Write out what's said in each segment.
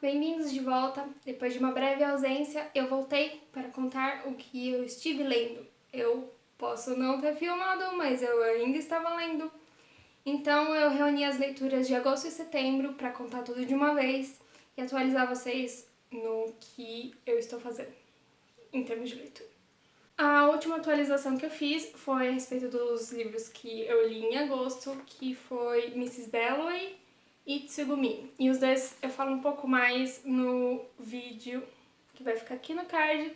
Bem-vindos de volta. Depois de uma breve ausência, eu voltei para contar o que eu estive lendo. Eu posso não ter filmado, mas eu ainda estava lendo. Então eu reuni as leituras de agosto e setembro para contar tudo de uma vez e atualizar vocês no que eu estou fazendo em termos de leitura. A última atualização que eu fiz foi a respeito dos livros que eu li em agosto, que foi Mrs. Dalloway e Tsugumi. E os dois eu falo um pouco mais no vídeo que vai ficar aqui no card,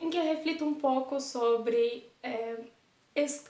em que eu reflito um pouco sobre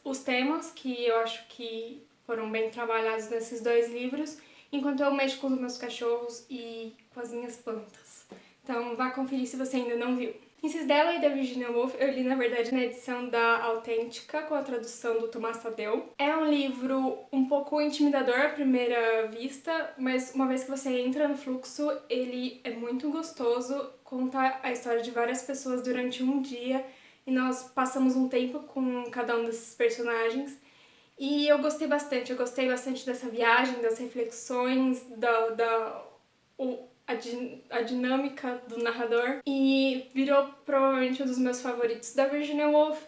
os temas que eu acho que foram bem trabalhados nesses dois livros, enquanto eu mexo com os meus cachorros e com as minhas plantas. Então vá conferir se você ainda não viu. Mrs. Dalloway, da Virginia Woolf, eu li na verdade na edição da Autêntica, com a tradução do Tomás Tadeu. É um livro um pouco intimidador à primeira vista, mas uma vez que você entra no fluxo, ele é muito gostoso, conta a história de várias pessoas durante um dia e nós passamos um tempo com cada um desses personagens. E eu gostei bastante dessa viagem, das reflexões, a dinâmica do narrador, e virou provavelmente um dos meus favoritos da Virginia Woolf.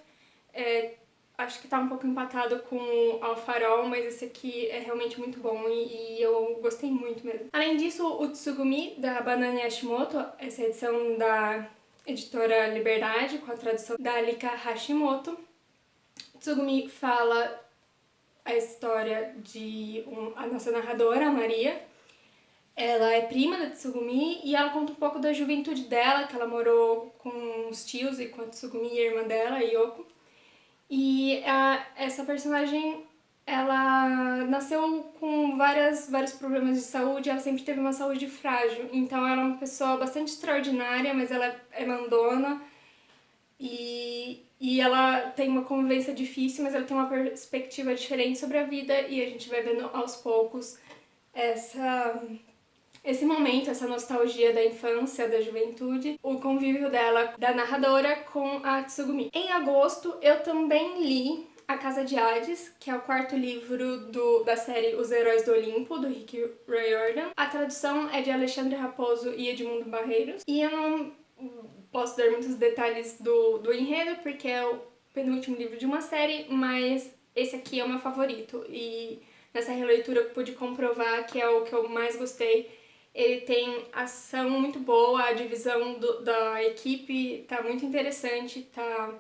Acho que tá um pouco empatado com Ao Farol, mas esse aqui é realmente muito bom e eu gostei muito mesmo. Além disso, o Tsugumi, da Banana Hashimoto, essa edição da editora Liberdade, com a tradução da Alika Hashimoto. Tsugumi fala a história de a nossa narradora, a Maria. Ela é prima da Tsugumi e ela conta um pouco da juventude dela, que ela morou com os tios e com a Tsugumi e a irmã dela, a Yoko. E essa personagem, ela nasceu com vários problemas de saúde, ela sempre teve uma saúde frágil. Então ela é uma pessoa bastante extraordinária, mas ela é mandona e ela tem uma convivência difícil, mas ela tem uma perspectiva diferente sobre a vida e a gente vai vendo aos poucos esse momento, essa nostalgia da infância, da juventude, o convívio dela, da narradora, com a Tsugumi. Em agosto, eu também li A Casa de Hades, que é o quarto livro da série Os Heróis do Olimpo, do Rick Riordan. A tradução é de Alexandre Raposo e Edmundo Barreiros, e eu não posso dar muitos detalhes do enredo, porque é o penúltimo livro de uma série, mas esse aqui é o meu favorito, e nessa releitura eu pude comprovar que é o que eu mais gostei. Ele tem ação muito boa, a divisão da equipe tá muito interessante, tá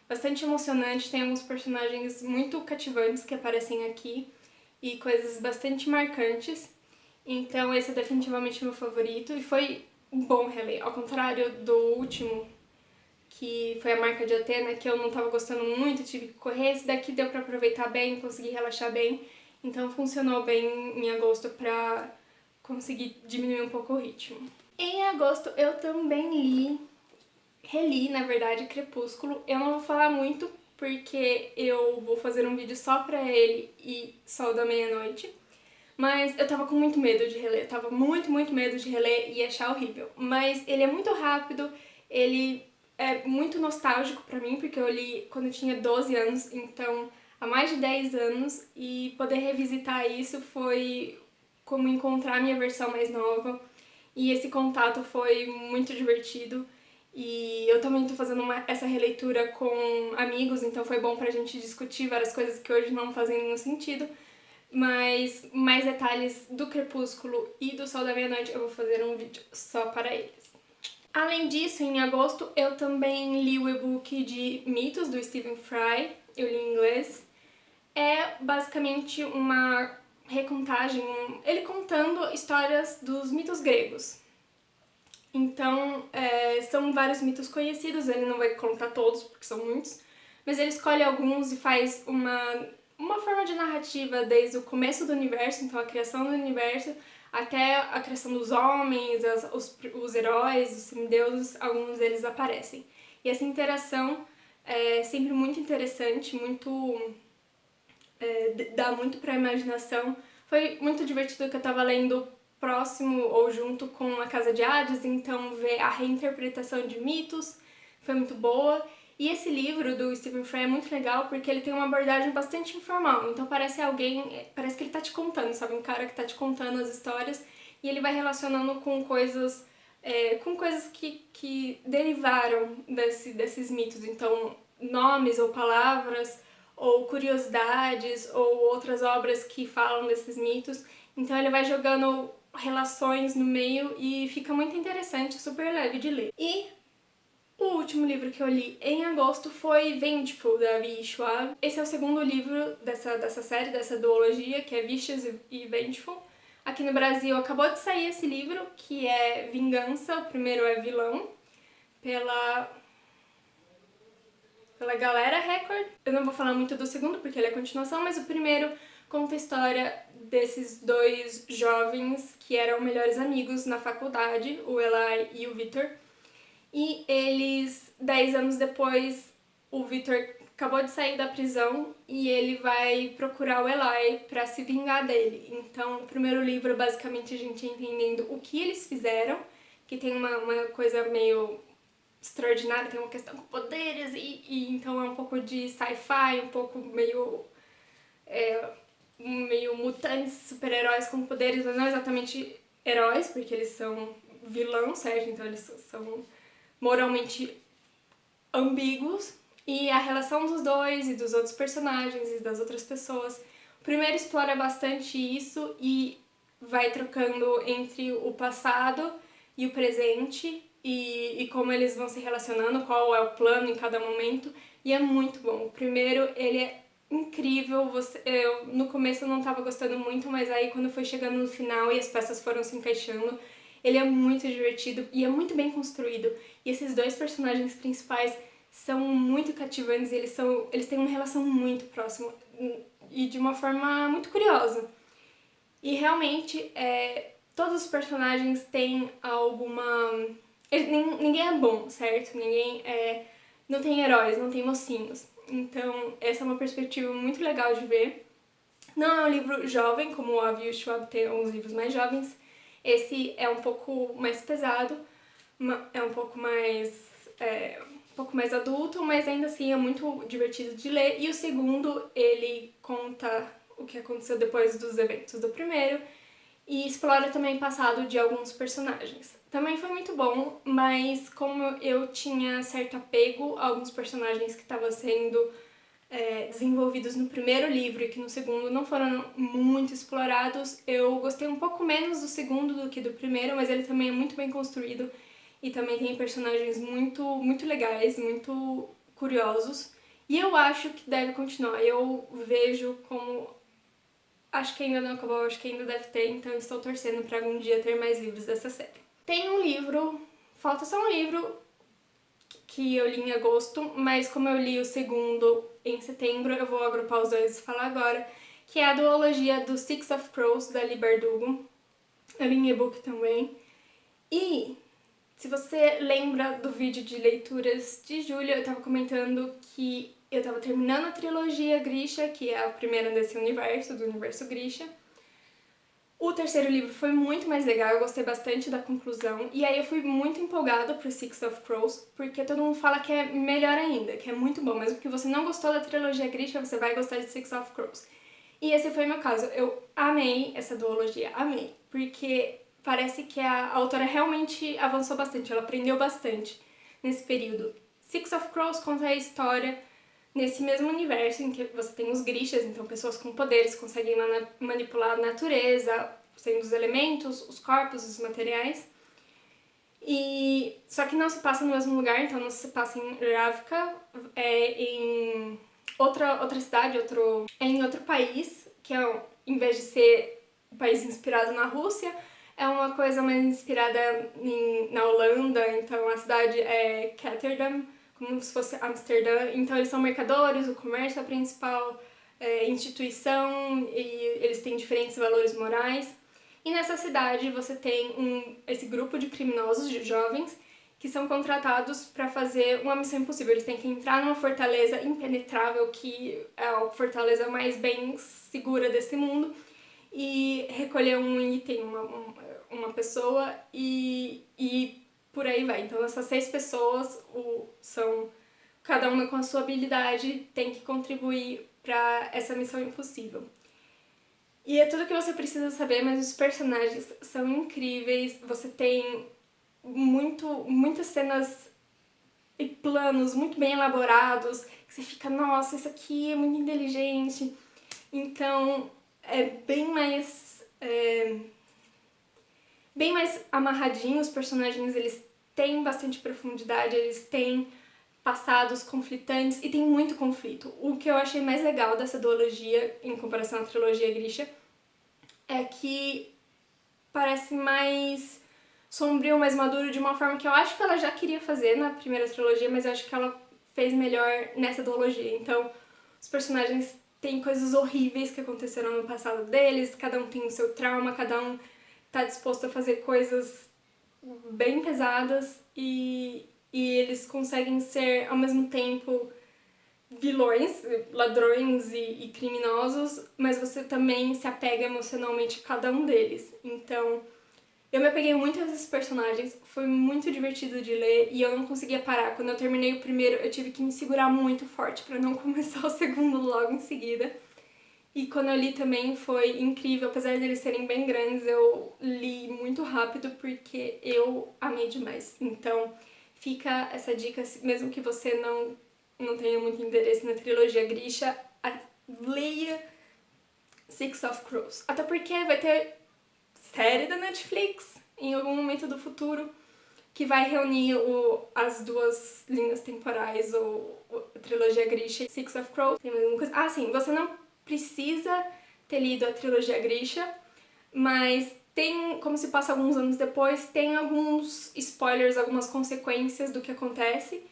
bastante emocionante, tem alguns personagens muito cativantes que aparecem aqui e coisas bastante marcantes. Então esse é definitivamente meu favorito e foi um bom reler, ao contrário do último, que foi A Marca de Atena, que eu não tava gostando muito, tive que correr. Esse daqui deu pra aproveitar bem, consegui relaxar bem, então funcionou bem em agosto pra conseguir diminuir um pouco o ritmo. Em agosto eu também reli, na verdade, Crepúsculo. Eu não vou falar muito, porque eu vou fazer um vídeo só pra ele e Sol da Meia-Noite. Mas eu tava com muito medo de reler, tava muito medo de reler e achar horrível. Mas ele é muito rápido, ele é muito nostálgico pra mim, porque eu li quando eu tinha 12 anos, então há mais de 10 anos, e poder revisitar isso foi como encontrar a minha versão mais nova, e esse contato foi muito divertido. E eu também tô fazendo essa releitura com amigos, então foi bom pra gente discutir várias coisas que hoje não fazem nenhum sentido. Mas mais detalhes do Crepúsculo e do Sol da Meia-Noite eu vou fazer um vídeo só para eles. Além disso, em agosto eu também li o e-book de Mitos, do Stephen Fry, eu li em inglês. É basicamente uma recontagem, ele contando histórias dos mitos gregos. Então, são vários mitos conhecidos, ele não vai contar todos, porque são muitos, mas ele escolhe alguns e faz uma forma de narrativa desde o começo do universo, então a criação do universo, até a criação dos homens, os heróis, os semideuses, alguns deles aparecem. E essa interação é sempre muito interessante, dá muito pra imaginação. Foi muito divertido que eu tava lendo próximo ou junto com A Casa de Hades, então ver a reinterpretação de mitos foi muito boa. E esse livro do Stephen Fry é muito legal porque ele tem uma abordagem bastante informal, então parece que ele tá te contando, sabe? Um cara que tá te contando as histórias, e ele vai relacionando com coisas que derivaram desses mitos. Então, nomes ou palavras, ou curiosidades, ou outras obras que falam desses mitos. Então ele vai jogando relações no meio e fica muito interessante, super leve de ler. E o último livro que eu li em agosto foi Vengeful, da V.E. Schwab. Esse é o segundo livro dessa série, dessa duologia, que é Vicious e Vengeful. Aqui no Brasil acabou de sair esse livro, que é Vingança, o primeiro é Vilão, pela Galera Record. Eu não vou falar muito do segundo, porque ele é continuação, mas o primeiro conta a história desses dois jovens que eram melhores amigos na faculdade, o Eli e o Victor. E eles, 10 anos depois, o Victor acabou de sair da prisão e ele vai procurar o Eli pra se vingar dele. Então, o primeiro livro, basicamente, a gente entendendo o que eles fizeram, que tem uma coisa meio extraordinária, tem uma questão com poderes, e então é um pouco de sci-fi, um pouco meio mutantes, super-heróis com poderes, mas não exatamente heróis, porque eles são vilões, certo? Então eles são moralmente ambíguos, e a relação dos dois e dos outros personagens e das outras pessoas. O primeiro explora bastante isso e vai trocando entre o passado e o presente e como eles vão se relacionando, qual é o plano em cada momento, e é muito bom. O primeiro, ele é incrível, eu no começo eu não tava gostando muito, mas aí quando foi chegando no final e as peças foram se encaixando, ele é muito divertido e é muito bem construído. E esses dois personagens principais são muito cativantes, eles têm uma relação muito próxima e de uma forma muito curiosa. E realmente, todos os personagens têm alguma... Ninguém é bom, certo? Não tem heróis, não tem mocinhos. Então, essa é uma perspectiva muito legal de ver. Não é um livro jovem, como a V.E. Schwab tem uns livros mais jovens. Esse é um pouco mais pesado, é um pouco mais adulto, mas ainda assim é muito divertido de ler. E o segundo, ele conta o que aconteceu depois dos eventos do primeiro e explora também o passado de alguns personagens. Também foi muito bom, mas como eu tinha certo apego a alguns personagens que estavam sendo desenvolvidos no primeiro livro e que no segundo não foram muito explorados, eu gostei um pouco menos do segundo do que do primeiro, mas ele também é muito bem construído e também tem personagens muito, muito legais, muito curiosos. E eu acho que deve continuar. Eu vejo como... Acho que ainda não acabou, acho que ainda deve ter, então estou torcendo para algum dia ter mais livros dessa série. Tem um livro, falta só um livro que eu li em agosto, mas como eu li o segundo em setembro, eu vou agrupar os dois e falar agora, que é a duologia do Six of Crows, da Leigh Bardugo. Eu li em e-book também. E se você lembra do vídeo de leituras de julho, eu tava comentando que eu tava terminando a trilogia Grisha, que é a primeira desse universo, do universo Grisha. O terceiro livro foi muito mais legal, eu gostei bastante da conclusão, e aí eu fui muito empolgada pro Six of Crows, porque todo mundo fala que é melhor ainda, que é muito bom, mesmo que você não gostou da trilogia Grisha, você vai gostar de Six of Crows. E esse foi o meu caso, eu amei essa duologia, amei, porque parece que a autora realmente avançou bastante, ela aprendeu bastante nesse período. Six of Crows conta a história nesse mesmo universo em que você tem os Grishas, então pessoas com poderes conseguem manipular a natureza, sendo os elementos, os corpos, os materiais. Só que não se passa no mesmo lugar, então não se passa em Ravka, em outra cidade, em outro país, que em vez de ser um país inspirado na Rússia, é uma coisa mais inspirada na Holanda, então a cidade é Rotterdam, como se fosse Amsterdã. Então eles são mercadores, o comércio é a principal instituição e eles têm diferentes valores morais. E nessa cidade você tem esse grupo de criminosos, de jovens, que são contratados para fazer uma missão impossível. Eles têm que entrar numa fortaleza impenetrável, que é a fortaleza mais bem segura desse mundo, e recolher um item, uma pessoa, e por aí vai. Então essas 6 pessoas são, cada uma com a sua habilidade, tem que contribuir para essa missão impossível. E é tudo que você precisa saber, mas os personagens são incríveis. Você tem muitas cenas e planos muito bem elaborados, que você fica, nossa, isso aqui é muito inteligente. Então, é bem mais amarradinho. Os personagens, eles têm bastante profundidade, eles têm passados conflitantes e tem muito conflito. O que eu achei mais legal dessa duologia, em comparação à trilogia Grisha, é que parece mais sombrio, mais maduro, de uma forma que eu acho que ela já queria fazer na primeira trilogia, mas eu acho que ela fez melhor nessa duologia. Então, os personagens têm coisas horríveis que aconteceram no passado deles, cada um tem o seu trauma, cada um tá disposto a fazer coisas bem pesadas e eles conseguem ser, ao mesmo tempo, vilões, ladrões e criminosos, mas você também se apega emocionalmente a cada um deles. Então, eu me apeguei muito a esses personagens, foi muito divertido de ler e eu não conseguia parar. Quando eu terminei o primeiro, eu tive que me segurar muito forte para não começar o segundo logo em seguida. E quando eu li também foi incrível, apesar de eles serem bem grandes, eu li muito rápido porque eu amei demais. Então, fica essa dica, mesmo que você não tenha muito interesse na trilogia Grisha, leia Six of Crows. Até porque vai ter série da Netflix em algum momento do futuro que vai reunir as duas linhas temporais, a trilogia Grisha e Six of Crows. Tem mais alguma coisa? Ah, sim, você não precisa ter lido a trilogia Grisha, mas tem, como se passa alguns anos depois, tem alguns spoilers, algumas consequências do que acontece.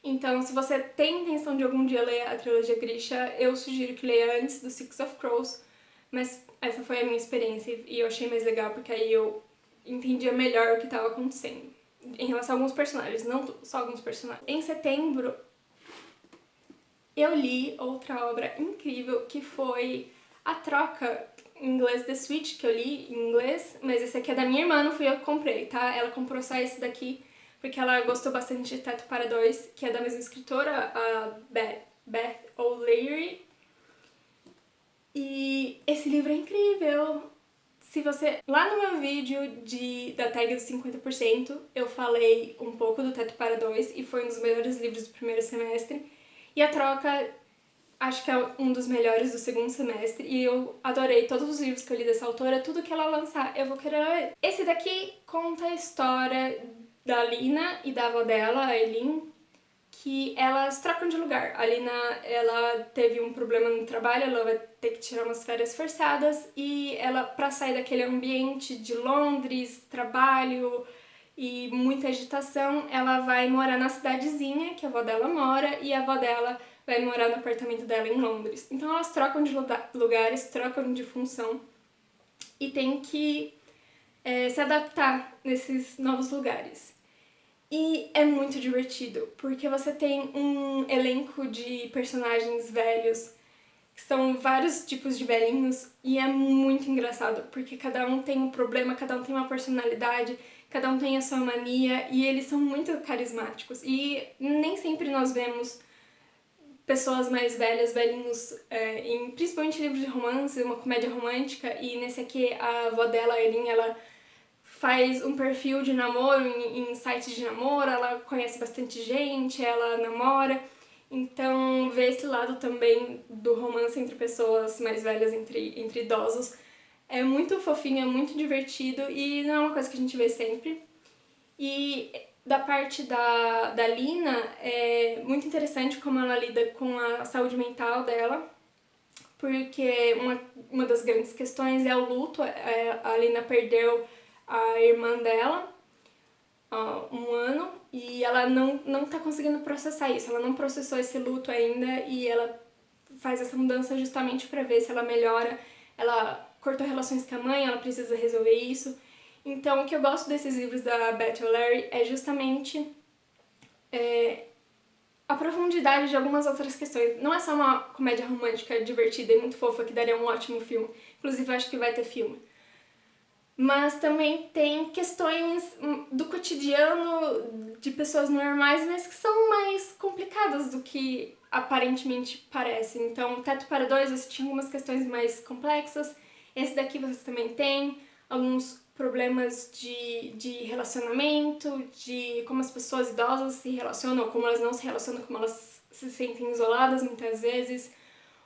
Então, se você tem intenção de algum dia ler a trilogia Grisha, eu sugiro que leia antes do Six of Crows, mas essa foi a minha experiência e eu achei mais legal porque aí eu entendia melhor o que estava acontecendo em relação a alguns personagens, não só alguns personagens. Em setembro, eu li outra obra incrível que foi A Troca, em inglês The Switch, que eu li em inglês, mas esse aqui é da minha irmã, não fui eu que comprei, tá? Ela comprou só esse daqui porque ela gostou bastante de Teto para Dois, que é da mesma escritora, a Beth O'Leary. E esse livro é incrível! Se você... Lá no meu vídeo da tag dos 50%, eu falei um pouco do Teto para Dois e foi um dos melhores livros do primeiro semestre. E A Troca, acho que é um dos melhores do segundo semestre. E eu adorei todos os livros que eu li dessa autora, tudo que ela lançar eu vou querer ler. Esse daqui conta a história da Lina e da avó dela, a Eileen, que elas trocam de lugar. A Lina, ela teve um problema no trabalho, ela vai ter que tirar umas férias forçadas e ela, pra sair daquele ambiente de Londres, trabalho e muita agitação, ela vai morar na cidadezinha que a avó dela mora e a avó dela vai morar no apartamento dela em Londres. Então elas trocam de lugares, trocam de função e tem que se adaptar nesses novos lugares. E é muito divertido, porque você tem um elenco de personagens velhos, que são vários tipos de velhinhos, e é muito engraçado, porque cada um tem um problema, cada um tem uma personalidade, cada um tem a sua mania, e eles são muito carismáticos. E nem sempre nós vemos pessoas mais velhas, velhinhos, principalmente em livros de romance, uma comédia romântica, e nesse aqui a avó dela, a Eileen, ela faz um perfil de namoro em sites de namoro, ela conhece bastante gente, ela namora, então ver esse lado também do romance entre pessoas mais velhas, entre idosos, é muito fofinho, é muito divertido e não é uma coisa que a gente vê sempre. E da parte da Lina, é muito interessante como ela lida com a saúde mental dela, porque uma das grandes questões é o luto. A Lina perdeu a irmã dela há um ano e ela não tá conseguindo processar isso, ela não processou esse luto ainda e ela faz essa mudança justamente pra ver se ela melhora. Ela cortou relações com a mãe, ela precisa resolver isso. Então o que eu gosto desses livros da Beth O'Leary é justamente a profundidade de algumas outras questões. Não é só uma comédia romântica divertida e muito fofa que daria um ótimo filme, inclusive eu acho que vai ter filme. Mas também tem questões do cotidiano de pessoas normais, mas que são mais complicadas do que aparentemente parecem. Então, Teto para Dois, você tinha algumas questões mais complexas, Esse daqui você também tem alguns problemas de relacionamento, de como as pessoas idosas se relacionam, ou como elas não se relacionam, como elas se sentem isoladas muitas vezes,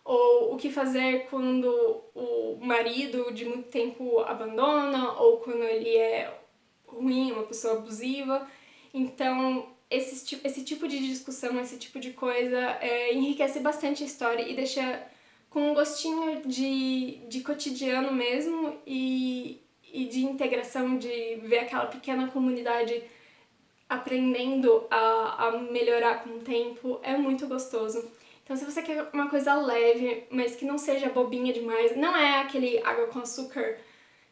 ou o que fazer quando o marido de muito tempo abandona, ou quando ele é ruim, uma pessoa abusiva. Então, esse tipo de discussão, esse tipo de coisa enriquece bastante a história e deixa com um gostinho de cotidiano mesmo e de integração, de ver aquela pequena comunidade aprendendo a melhorar com o tempo. É muito gostoso. Então, se você quer uma coisa leve, mas que não seja bobinha demais, não é aquele água com açúcar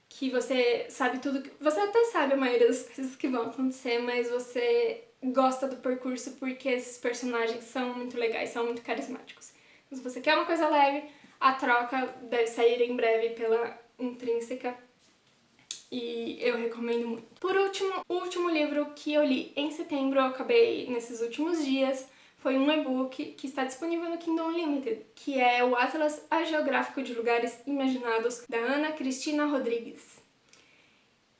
que você sabe tudo, você até sabe a maioria das coisas que vão acontecer, mas você gosta do percurso porque esses personagens são muito legais, são muito carismáticos. Então, se você quer uma coisa leve, A Troca deve sair em breve pela Intrínseca e eu recomendo muito. Por último, o último livro que eu li em setembro, eu acabei nesses últimos dias, foi um e-book que está disponível no Kindle Unlimited, que é o Atlas Geográfico de Lugares Imaginados, da Ana Cristina Rodrigues.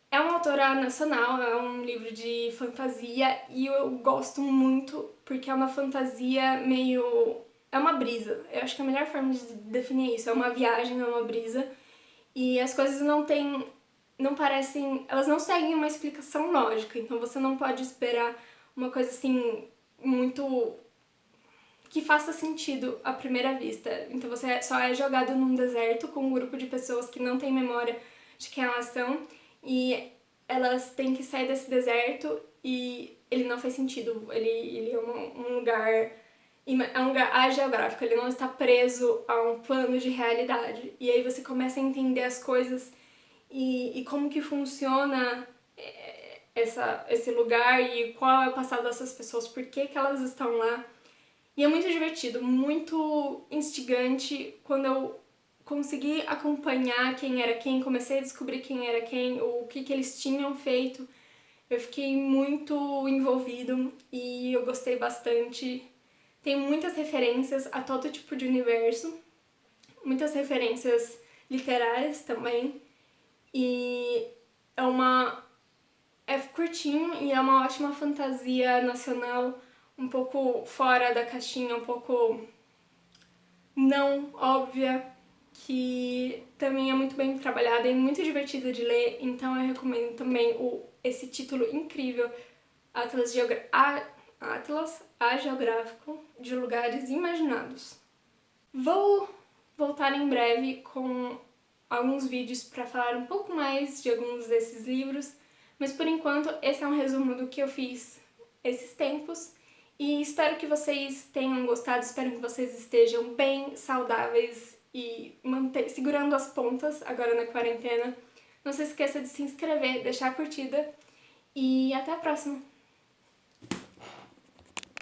É uma autora nacional, é um livro de fantasia e eu gosto muito porque é uma fantasia meio... é uma brisa. Eu acho que a melhor forma de definir isso é uma viagem, é uma brisa. E as coisas não parecem... elas não seguem uma explicação lógica, então você não pode esperar uma coisa assim muito... que faça sentido à primeira vista. Então você só é jogado num deserto com um grupo de pessoas que não tem memória de quem elas são e elas têm que sair desse deserto e ele não faz sentido. Ele é um lugar... é um lugar ageográfico, ele não está preso a um plano de realidade. E aí você começa a entender as coisas e como que funciona esse lugar e qual é o passado dessas pessoas, por que elas estão lá. E é muito divertido, muito instigante. Quando eu consegui acompanhar quem era quem, comecei a descobrir quem era quem, o que eles tinham feito, eu fiquei muito envolvido e eu gostei bastante. Tem muitas referências a todo tipo de universo, muitas referências literárias também, e é curtinho e é uma ótima fantasia nacional, um pouco fora da caixinha, um pouco não óbvia, que também é muito bem trabalhada e muito divertida de ler, então eu recomendo também esse título incrível, Atlas Geográfico de Lugares Imaginados. Vou voltar em breve com alguns vídeos para falar um pouco mais de alguns desses livros, mas por enquanto esse é um resumo do que eu fiz esses tempos e espero que vocês tenham gostado, espero que vocês estejam bem saudáveis e segurando as pontas agora na quarentena. Não se esqueça de se inscrever, deixar a curtida e até a próxima!